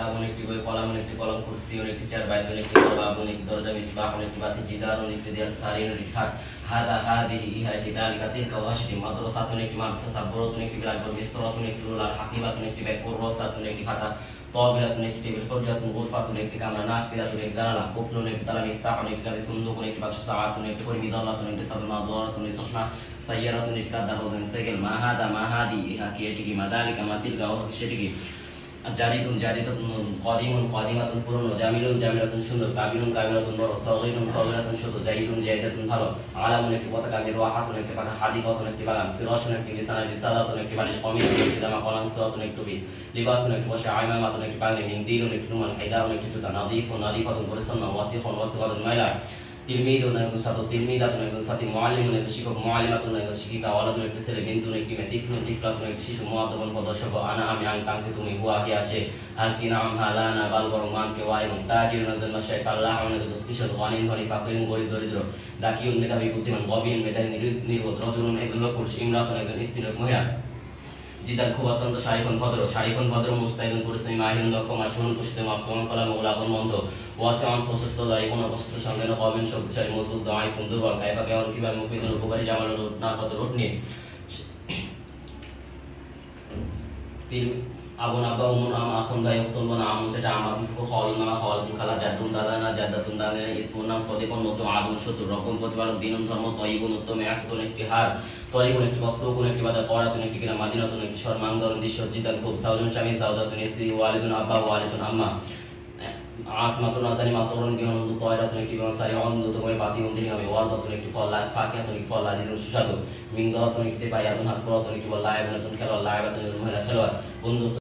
আগুন একটি বই কলাম একটি কলম কুরসি একটি চেয়ার বাইতুন একটি বাবুন একটি দরজা মিসবাহ একটি বাতি জিদারুন একটি দেয়াল সারিন একটি খাট হাদা হাদিহি ইহাতি দালিকা তিলকা ওয়াশটি মাদ্রাসাতুন একটি মাদ্রাসা সাবরতুন একটি ব্ল্যাকবোর্ড বিস্তরাতুন একটি রুলার হাকিমাতুন একটি ব্যাগ কুরসাতুন একটি খাতা তাবিলাতুন একটি টেবিল হুজরাতুন গুরফাতুন একটি কামরা নাফিদাতুন একটি জানালা কুফলুন একটি তালা মিফতাহুন একটি চাবি সুন্দুকুন একটি বাক্স সাআতুন একটি করি মিদালাতুন একটি সাদনা দওয়ারাতুন একটি চশমা সাইয়ারাতুন একটি কাদারুন সাইকেল মাহাদা মাহাদি ইহা কি এটি কি মাদালিকা মাতিলকা সেটি কি জারিদুন জারিদাতুন কাদিমুন কাদিমাতুন পুরনো জামিলুন জামিলাতুন সুন্দর কাবিলুন কাবিলাতুন বড় সাগীরুন সাগীরাতুন ছোট জাইদুন জাইদাতুন ভালো আলামুন একটি পতাকা মিরওয়াহাতুন একটি পাখা হাদিকাতুন একটি বাগান ফিরাশুন একটি বিছানা বিসালাতুন একটি বালিশ কমিসুন একটি জামা কলানসাতুন একটি টুপি লিবাসুন একটি পোশাক আইমামাতুন একটি পাগড়ি মিনদিলুন একটি রুমাল হাইদাউন একটি জুতা নাযীফুন নাযীফাতুন পরিচ্ছন্ন ওয়াসিখুন ওয়াসিফাতুন মাইলা তিলমিদুন একজন ছাত্র তিলমিদাতুন একজন ছাত্রী মুআল্লিমুন একজন শিক্ষক মুআল্লিমাতুন একজন শিক্ষিকা ওয়ালাদুন একটি ছেলে বিনতুন একটি মেয়ে তিফলুন তিফলাতুন একটি শিশু মুআদ্দাবুন পদশব আনা আমি কাঙ্কে তুমি হুয়া হিয়া সে হাল কি নাম হালানা বাল বরং মানকে ওয়াই এবং তাজিরুন একজন মাশাইখ আল্লাহ একজন কিশোর গানিন ধনী ফাকিরুন গরিব দরিদ্র দাকিউন মেধাবী বুদ্ধিমান গবিন মেধাবী নির্বোধ রজুলুন একজন লোক পুরুষ ইমরাতুন একজন স্ত্রী মহিলা জিদান খুব অত্যন্ত শারিফুন ভদ্র মুস্তাইদুন পরিশ্রমী মাহিরুন দক্ষ মাসুন পুষ্টিতে মাপকমন কলাম ওলাগুন মন্দ ওয়াসিআন প্রশস্ত দায়িকুন অবস্থিত সঙ্গে কবিন শক্তিশালী মজবুত দায়িফুন দুর্বল কাইফা কেমন কিভাবে মুফিদুন উপকারী জামাল না কত রুট নিয়ে আবুন আব্বা উমুন আমা আখুন ভাই উখতুন বোন আমুন যেটা আমাতুন ফুকু খাওয়ালুন আমা খাওয়ালুন খালা জাদ্দুন দাদানা জাদ্দাতুন দাদানা ইসমুন নাম সদিকুন নতুন আদুন শত্রু রকম প্রতিপালক দিনুন ধর্ম তয়িবুন উত্তম একতুন একটি হার তরিকুন একটি বস্ত্রকুন একটি বাদা করাতুন একটি কিনা মাদিনাতুন একটি সরমান্দরণ দৃশ্য জিদান খুব সাউলুন স্বামী সাউদাতুন স্ত্রী ওয়ালিদুন আব্বা ওয়ালিদুন আম্মা আসমাতুন আসানি মাতরুন বিহনন্দু তয়রাতুন একটি বিমানসারি অন্ধত করে পাতি মন্দির আমি ওয়ারদাতুন একটি ফল লাই ফাকিয়াতুন একটি ফল লাদিনুন সুস্বাদু মিংদরাতুন একটি পায়াতুন হাত করাতুন একটি বল লাইবাতুন খেলোয়াড় লাইবাতুন মহিলা খেলোয়াড় বন্ধু